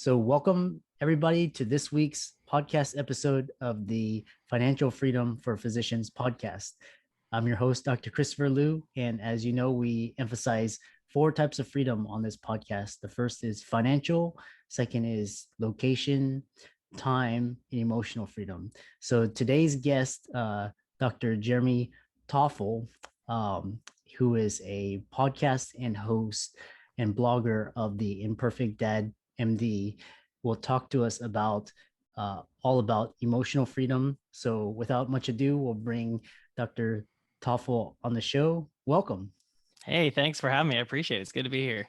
So, welcome everybody to this week's podcast episode of the Financial Freedom for Physicians podcast. I'm your host, Dr. Christopher Liu. And as you know, we emphasize four types of freedom on this podcast. The first is financial, second is location, time, and emotional freedom. So, today's guest, Dr. Jeremy Toffle, who is a podcast and host and blogger of the Imperfect Dad MD, will talk to us about all about emotional freedom. So, without much ado, we'll bring Dr. Toffle on the show. Welcome. Hey, thanks for having me. I appreciate it. It's good to be here.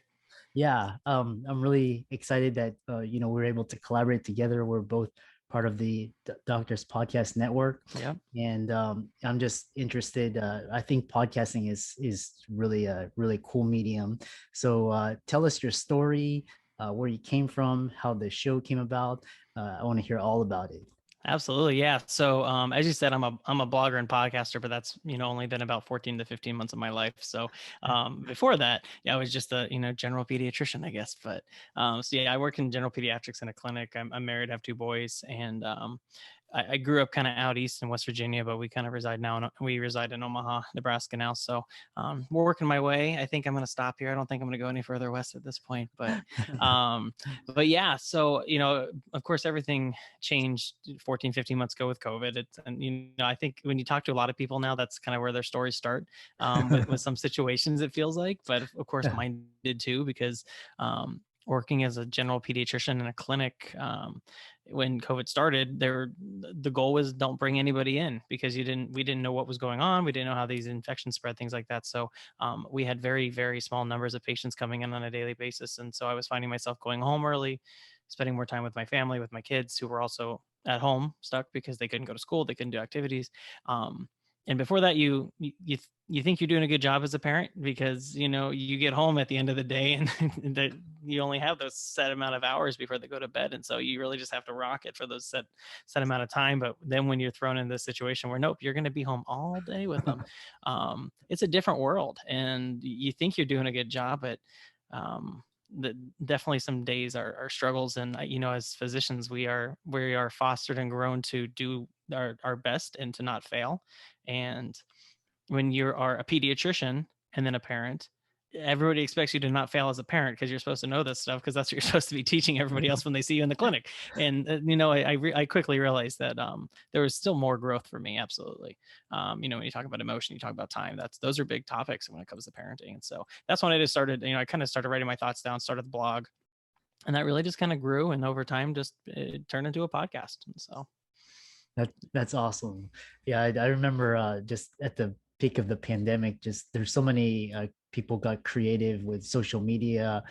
Yeah, I'm really excited that we're able to collaborate together. We're both part of the Doctors Podcast Network, Yeah. and I'm just interested. I think podcasting is really a really cool medium. So tell us your story, where you came from, how the show came about. I want to hear all about it. Absolutely. Yeah. So, as you said, I'm a blogger and podcaster, but that's, only been about 14 to 15 months of my life. So, before that, yeah, I was just a, general pediatrician, I guess. But, so yeah, I work in general pediatrics in a clinic. I'm married, I have two boys, and, I grew up kind of out east in West Virginia, but we kind of we reside in Omaha, Nebraska now. So, we're working my way. I think I'm going to stop here. I don't think I'm going to go any further west at this point, but yeah, so, of course, everything changed 14, 15 months ago with COVID. And I think when you talk to a lot of people now, that's kind of where their stories start, with some situations, it feels like, but of course mine did too, because, working as a general pediatrician in a clinic, when COVID started, the goal was don't bring anybody in, because we didn't know what was going on. We didn't know how these infections spread, things like that. So, we had very, very small numbers of patients coming in on a daily basis. And so I was finding myself going home early, spending more time with my family, with my kids who were also at home stuck because they couldn't go to school, they couldn't do activities. And before that, you think you're doing a good job as a parent, because you get home at the end of the day and that you only have those set amount of hours before they go to bed, and so you really just have to rock it for those set amount of time. But then when you're thrown in this situation where nope, you're going to be home all day with them, it's a different world, and you think you're doing a good job, but um, definitely some days are struggles. And as physicians, we are fostered and grown to do our best and to not fail. And when you are a pediatrician and then a parent, everybody expects you to not fail as a parent, because you're supposed to know this stuff, because that's what you're supposed to be teaching everybody else when they see you in the clinic. And I quickly realized that there was still more growth for me. Absolutely. When you talk about emotion, you talk about time, those are big topics when it comes to parenting. And so that's when I just started, I kind of started writing my thoughts down, started the blog, and that really just kind of grew. And over time, just it turned into a podcast. And so That's awesome. Yeah, I remember just at the peak of the pandemic, just there's so many people got creative with social media,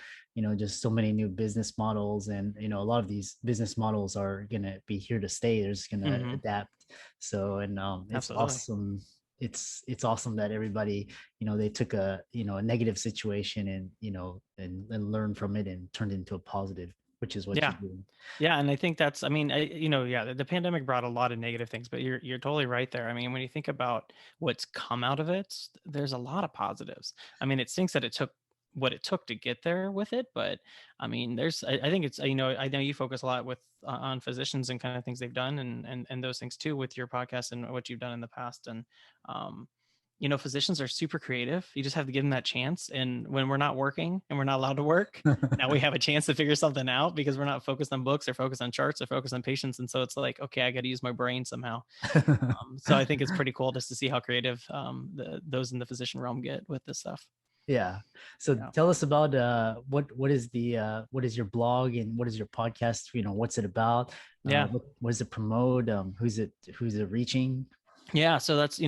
just so many new business models. And, a lot of these business models are going to be here to stay. They're just going to adapt. So, and it's absolutely. awesome. It's awesome that everybody, they took a negative situation and, and learned from it and turned it into a positive, which is what Yeah. you're doing. Yeah. And I think that's, I mean, yeah, the pandemic brought a lot of negative things, but you're totally right there. I mean, when you think about what's come out of it, there's a lot of positives. I mean, it stinks that it took what it took to get there with it, but I mean, I think it's, I know you focus a lot with on physicians and kind of things they've done, and those things too with your podcast and what you've done in the past. And, um, physicians are super creative. You just have to give them that chance. And when we're not working and we're not allowed to work, now we have a chance to figure something out, because we're not focused on books or focused on charts or focused on patients. And so it's like, okay, I got to use my brain somehow. So I think it's pretty cool just to see how creative those in the physician realm get with this stuff. Yeah. So Yeah. tell us about what is your blog and what is your podcast? What's it about? Yeah. What does it promote? Who's it reaching? Yeah, so that's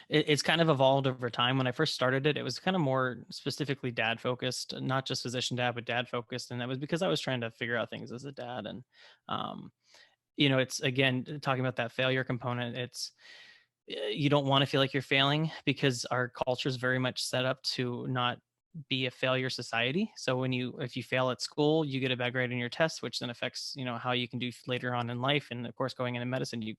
it's kind of evolved over time. When I first started it, it was kind of more specifically dad focused, not just physician dad, but dad focused, and that was because I was trying to figure out things as a dad. And um, it's again talking about that failure component. It's you don't want to feel like you're failing, because our culture is very much set up to not be a failure society. So if you fail at school, you get a bad grade in your test, which then affects, how you can do later on in life. And of course, going into medicine, you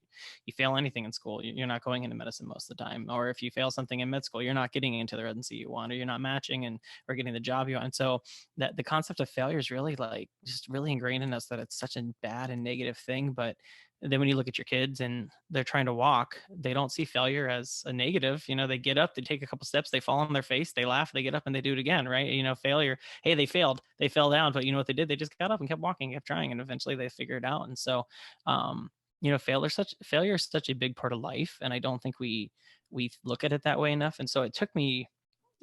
fail anything in school, you're not going into medicine most of the time. Or if you fail something in med school, you're not getting into the residency you want, or you're not matching and or getting the job you want. And so that the concept of failure is really like just really ingrained in us, that it's such a bad and negative thing. But then when you look at your kids and they're trying to walk, they don't see failure as a negative. They get up, they take a couple steps, they fall on their face, they laugh, they get up and they do it again, right? Failure, hey, they failed, they fell down, but you know what they did? They just got up and kept walking, kept trying, and eventually they figured it out. And so, failure is such a big part of life, and I don't think we look at it that way enough. And so it took me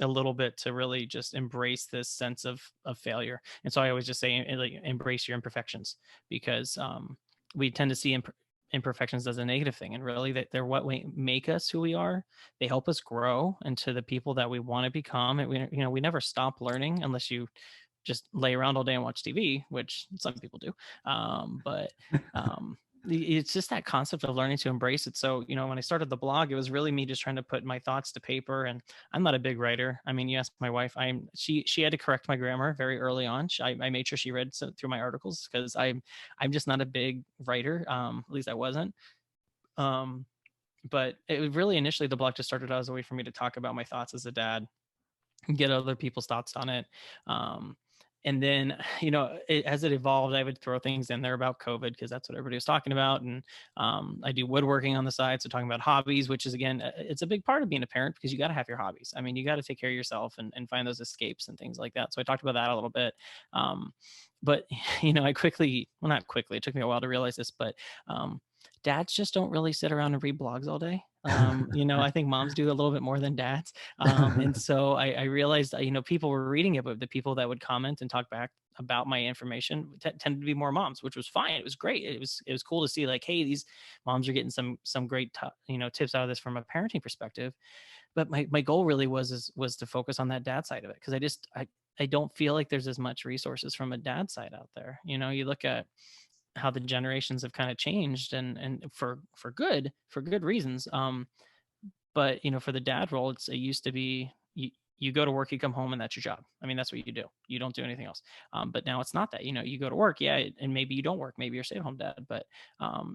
a little bit to really just embrace this sense of failure. And so I always just say, like, embrace your imperfections, because we tend to see imperfections as a negative thing, and really that they're what make us who we are. They help us grow into the people that we want to become. And we never stop learning unless you just lay around all day and watch TV, which some people do. But it's just that concept of learning to embrace it. So, when I started the blog, it was really me just trying to put my thoughts to paper. And I'm not a big writer. I mean, you ask my wife, she had to correct my grammar very early on. I made sure she read through my articles, because I'm just not a big writer. At least I wasn't. But it really, initially, the blog just started as a way for me to talk about my thoughts as a dad, get other people's thoughts on it. And then, as it evolved, I would throw things in there about COVID, because that's what everybody was talking about. And I do woodworking on the side. So talking about hobbies, which is, again, it's a big part of being a parent, because you got to have your hobbies. I mean, you got to take care of yourself and find those escapes and things like that. So I talked about that a little bit. But, I quickly, well, not quickly, it took me a while to realize this, but dads just don't really sit around and read blogs all day. I think moms do a little bit more than dads. And so I realized, people were reading it, but the people that would comment and talk back about my information tended to be more moms, which was fine. It was great. It was cool to see, like, hey, these moms are getting some great, tips out of this from a parenting perspective. But my goal really was to focus on that dad side of it. Cause I don't feel like there's as much resources from a dad side out there. You look at how the generations have kind of changed, and for good reasons. But for the dad role, it used to be you go to work, you come home, and that's your job. I mean, that's what you do. You don't do anything else. But now it's not that. You go to work, yeah, and maybe you don't work. Maybe you're a stay-at-home dad. But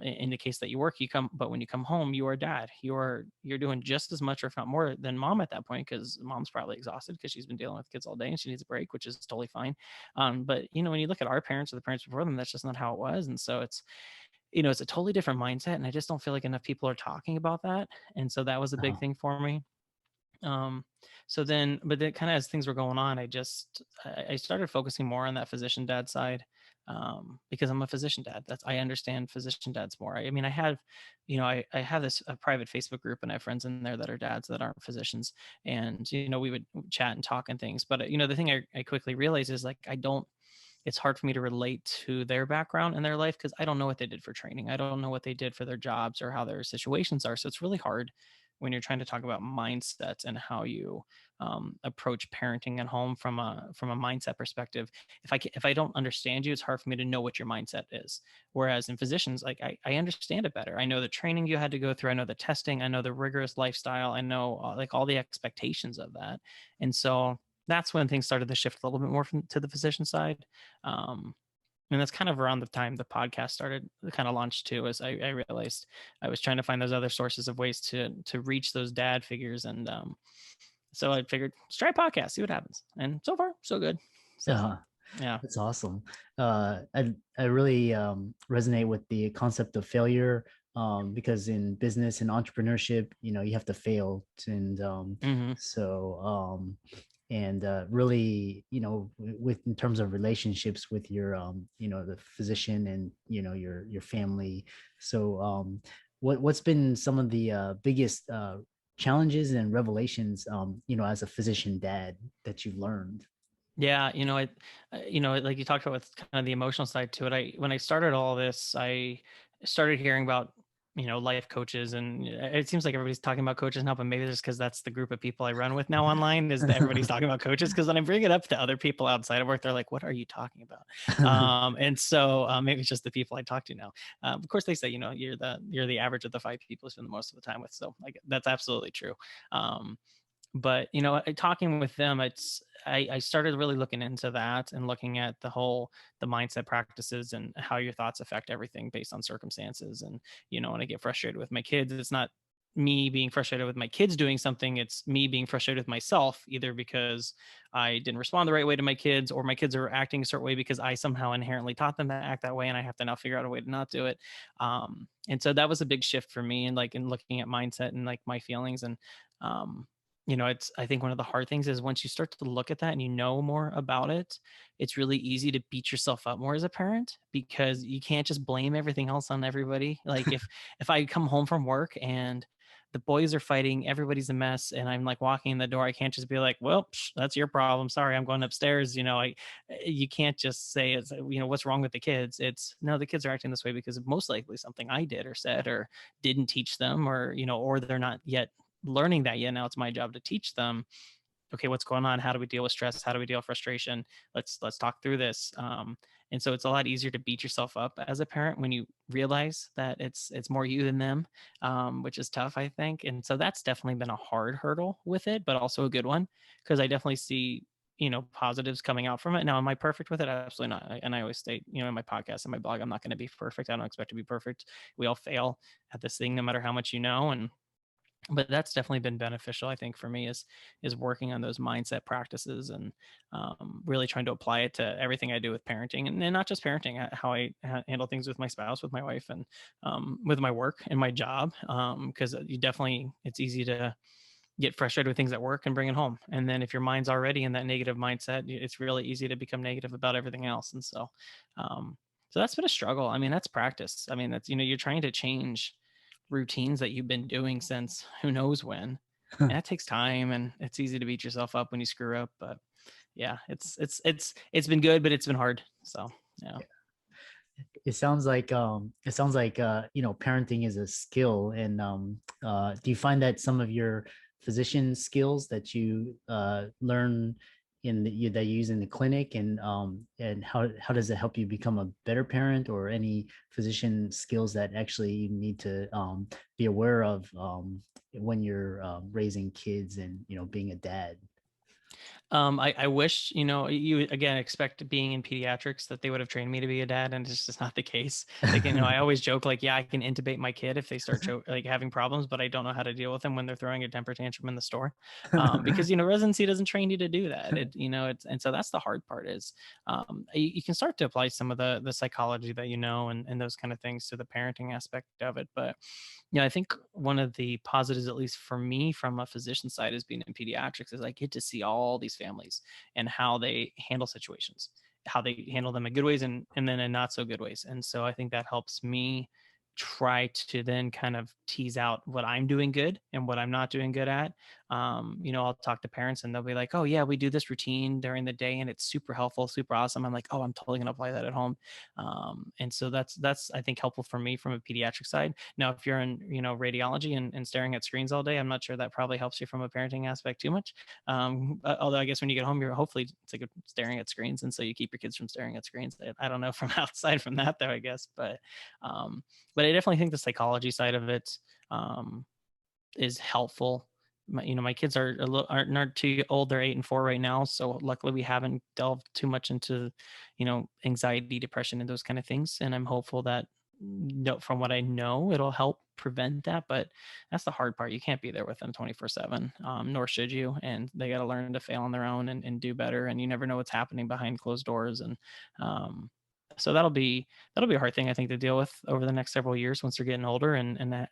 in the case that you work, you come. But when you come home, you are dad. You're doing just as much, or if not more, than mom at that point, because mom's probably exhausted because she's been dealing with kids all day and she needs a break, which is totally fine. But when you look at our parents or the parents before them, that's just not how it was. And so it's a totally different mindset, and I just don't feel like enough people are talking about that. And so that was a big thing for me. But then, kind of as things were going on, I started focusing more on that physician dad side, because I'm a physician dad. I understand physician dads more. I mean, I have this a private Facebook group, and I have friends in there that are dads that aren't physicians, and we would chat and talk and things. But the thing I quickly realized is, like, it's hard for me to relate to their background in their life, because I don't know what they did for training. I don't know what they did for their jobs or how their situations are. So it's really hard when you're trying to talk about mindsets and how you approach parenting at home from a mindset perspective. If I don't understand you, it's hard for me to know what your mindset is. Whereas in physicians, like, I understand it better. I know the training you had to go through. I know the testing. I know the rigorous lifestyle. I know like all the expectations of that. And so that's when things started to shift a little bit more to the physician side. And that's kind of around the time the podcast started, kind of launched too, as I realized I was trying to find those other sources of ways to reach those dad figures. And so I figured, let's try a podcast, see what happens. And so far, so good. So, yeah. That's awesome. I really resonate with the concept of failure, because in business and entrepreneurship, you have to fail. And really, with in terms of relationships with your, the physician and, your family. So what's been some of the biggest challenges and revelations, as a physician dad that you've learned? Yeah, like you talked about with kind of the emotional side to it. When I started all this, I started hearing about, life coaches, and it seems like everybody's talking about coaches now, but maybe just because that's the group of people I run with now online, is that everybody's talking about coaches. Because when I bring it up to other people outside of work, they're like, "What are you talking about?" And so maybe it's just the people I talk to now. Of course, they say, you're the average of the 5 people you spend the most of the time with. So, like, that's absolutely true. But talking with them, I started really looking into that and looking at the mindset practices and how your thoughts affect everything based on circumstances. And when I get frustrated with my kids, it's not me being frustrated with my kids doing something, it's me being frustrated with myself, either because I didn't respond the right way to my kids, or my kids are acting a certain way because I somehow inherently taught them to act that way, and I have to now figure out a way to not do it. And so that was a big shift for me, and like in looking at mindset and like my feelings. And um it's, I think one of the hard things is once you start to look at that and you know more about it, it's really easy to beat yourself up more as a parent, because you can't just blame everything else on everybody. Like if I come home from work and the boys are fighting, everybody's a mess, and I'm like walking in the door, I can't just be like, well, that's your problem, sorry, I'm going upstairs. You can't just say it's, what's wrong with the kids. It's, no, the kids are acting this way because of most likely something I did or said or didn't teach them, or or they're not yet learning that yet. Now it's my job to teach them, okay, what's going on, how do we deal with stress, how do we deal with frustration, let's talk through this. And so it's a lot easier to beat yourself up as a parent when you realize that it's more you than them, which is tough, I think. And so that's definitely been a hard hurdle with it, but also a good one, because I definitely see positives coming out from it. Now, am I perfect with it? Absolutely not. And I always state, in my podcast and my blog, I'm not going to be perfect. I don't expect to be perfect. We all fail at this thing, no matter how much and but that's definitely been beneficial, I think, for me, is working on those mindset practices, and really trying to apply it to everything I do with parenting, and not just parenting, how I handle things with my spouse, with my wife, and with my work and my job. Because it's easy to get frustrated with things at work and bring it home, and then if your mind's already in that negative mindset, it's really easy to become negative about everything else. And so that's been a struggle. I mean, that's practice. I mean, that's, you're trying to change routines that you've been doing since who knows when. And that takes time, and it's easy to beat yourself up when you screw up. But yeah, it's been good, but it's been hard. So yeah. It sounds like parenting is a skill. And do you find that some of your physician skills that you learn that you use in the clinic, and how does it help you become a better parent, or any physician skills that actually you need to be aware of when you're raising kids and being a dad? I wish, you again expect being in pediatrics that they would have trained me to be a dad, and it's just not the case. Like, I always joke, like, yeah, I can intubate my kid if they start like having problems, but I don't know how to deal with them when they're throwing a temper tantrum in the store, because residency doesn't train you to do that. And so that's the hard part is, you can start to apply some of the psychology that and those kind of things to the parenting aspect of it, but I think one of the positives, at least for me, from a physician side, is being in pediatrics, is I get to see all these families and how they handle situations, how they handle them in good ways and then in not so good ways. And so I think that helps me try to then kind of tease out what I'm doing good and what I'm not doing good at. I'll talk to parents and they'll be like, oh yeah, we do this routine during the day and it's super helpful, super awesome. I'm like, oh, I'm totally going to apply that at home. And so that's, I think, helpful for me from a pediatric side. Now, if you're in, radiology and staring at screens all day, I'm not sure that probably helps you from a parenting aspect too much. Although I guess when you get home, you're hopefully it's like staring at screens. And so you keep your kids from staring at screens. I don't know from outside from that though, I guess, but I definitely think the psychology side of it is helpful. My kids are a little aren't too old. They're 8 and 4 right now. So luckily we haven't delved too much into, anxiety, depression, and those kind of things. And I'm hopeful that, from what I know, it'll help prevent that. But that's the hard part. You can't be there with them 24/7, nor should you. And they got to learn to fail on their own and do better. And you never know what's happening behind closed doors. And so that'll be a hard thing, I think, to deal with over the next several years once they're getting older, and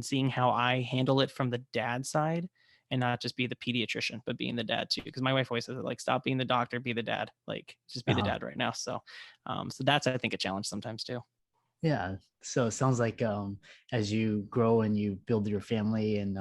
seeing how I handle it from the dad side, and not just be the pediatrician, but being the dad too. Because my wife always says, like, stop being the doctor, be the dad. Like, just be the Uh-huh. dad right now. So that's, I think, a challenge sometimes too. Yeah. So it sounds like as you grow and you build your family, and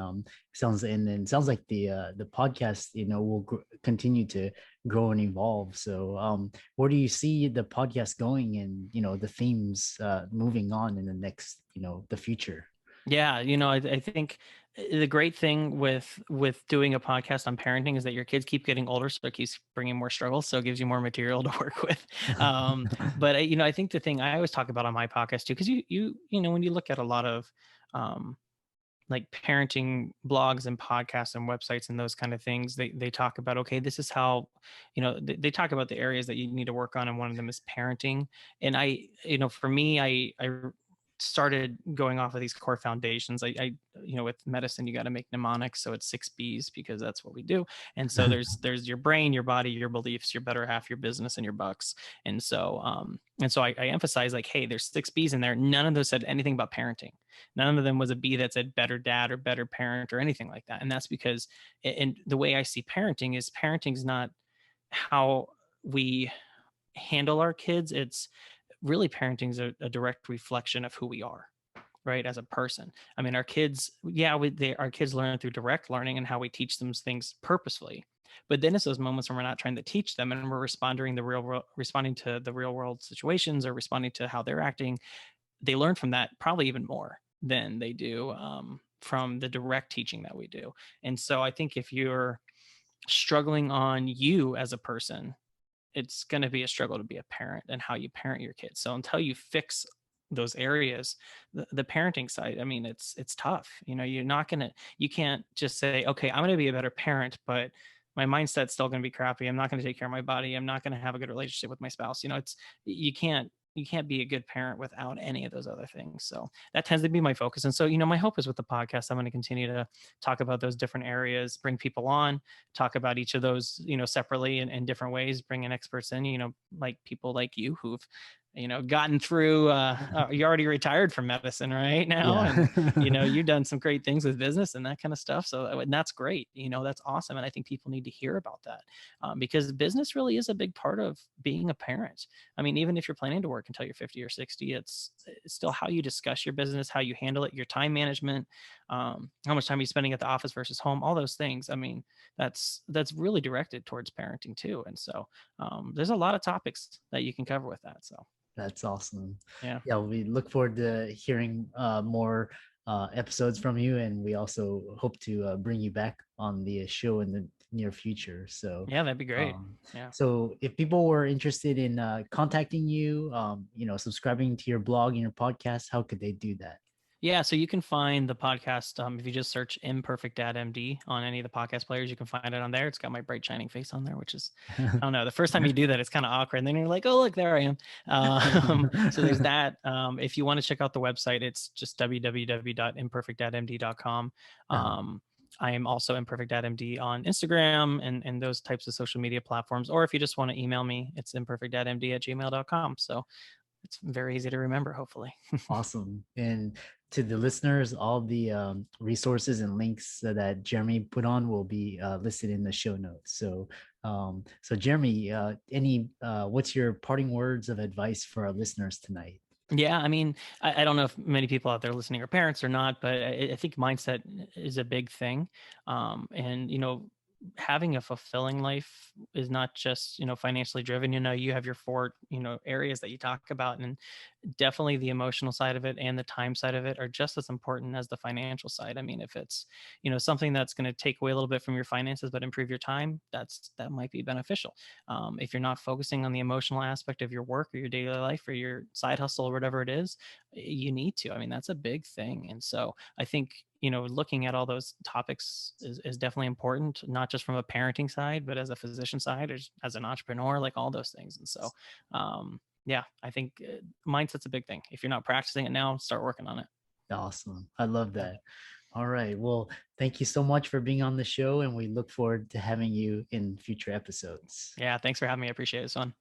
sounds like the podcast will continue to grow and evolve. So where do you see the podcast going, and the themes moving on in the next the future? Yeah, I think the great thing with doing a podcast on parenting is that your kids keep getting older, so it keeps bringing more struggles, so it gives you more material to work with. But I think the thing I always talk about on my podcast too, because when you look at a lot of like parenting blogs and podcasts and websites and those kind of things, they talk about, okay, this is how, they talk about the areas that you need to work on, and one of them is parenting. And for me, I started going off of these core foundations. With medicine, you got to make mnemonics, so it's 6 B's because that's what we do. And so there's your brain, your body, your beliefs, your better half, your business, and your bucks. And so I emphasize, like, hey, there's 6 B's in there. None of those said anything about parenting. None of them was a B that said better dad or better parent or anything like that. And that's because, and the way I see parenting is not how we handle our kids. It's really, parenting is a direct reflection of who we are, right, as a person. I mean, our kids, our kids learn through direct learning and how we teach them things purposefully. But then it's those moments when we're not trying to teach them and we're responding to the real world situations, or responding to how they're acting. They learn from that probably even more than they do from the direct teaching that we do. And so I think if you're struggling on you as a person, it's going to be a struggle to be a parent and how you parent your kids. So until you fix those areas, the parenting side, I mean, it's tough. You can't just say, okay, I'm going to be a better parent, but my mindset's still going to be crappy. I'm not going to take care of my body. I'm not going to have a good relationship with my spouse. You can't be a good parent without any of those other things. So that tends to be my focus. And so, my hope is with the podcast, I'm going to continue to talk about those different areas, bring people on, talk about each of those, separately and in different ways, bring in experts in, like people like you who've, gotten through, you're already retired from medicine right now. And, Yeah. you've done some great things with business and that kind of stuff. So and that's great. That's awesome. And I think people need to hear about that because business really is a big part of being a parent. I mean, even if you're planning to work until you're 50 or 60, it's still how you discuss your business, how you handle it, your time management, how much time you're spending at the office versus home, all those things. I mean, that's really directed towards parenting too. And so there's a lot of topics that you can cover with that. So That's awesome. yeah. Yeah, we look forward to hearing more episodes from you, and we also hope to bring you back on the show in the near future. So, Yeah, that'd be great. um, Yeah. so if people were interested in contacting you, subscribing to your blog and your podcast, how could they do that? Yeah, so you can find the podcast if you just search Imperfect Dad MD on any of the podcast players. You can find it on there. It's got my bright shining face on there, which is, I don't know, the first time you do that, it's kind of awkward. And then you're like, oh, look, there I am. So there's that. If you want to check out the website, it's just www.imperfectdadmd.com. I am also Imperfect Dad MD on Instagram and those types of social media platforms. Or if you just want to email me, it's imperfectdadmd@gmail.com. So it's very easy to remember, hopefully. Awesome. And to the listeners, all the resources and links that Jeremy put on will be listed in the show notes. So Jeremy, what's your parting words of advice for our listeners tonight? Yeah, I mean, I don't know if many people out there listening are parents or not, but I think mindset is a big thing. And, having a fulfilling life is not just, financially driven. You have your four, areas that you talk about, and definitely the emotional side of it and the time side of it are just as important as the financial side. I mean, if it's, something that's going to take away a little bit from your finances, but improve your time, that might be beneficial. If you're not focusing on the emotional aspect of your work or your daily life or your side hustle or whatever it is, you need to. I mean, that's a big thing. And so I think, looking at all those topics is definitely important, not just from a parenting side, but as a physician side, or as an entrepreneur, like all those things. And so, yeah, I think mindset's a big thing. If you're not practicing it now, start working on it. Awesome. I love that. All right. Well, thank you so much for being on the show, and we look forward to having you in future episodes. Yeah, thanks for having me. I appreciate it. It's fun.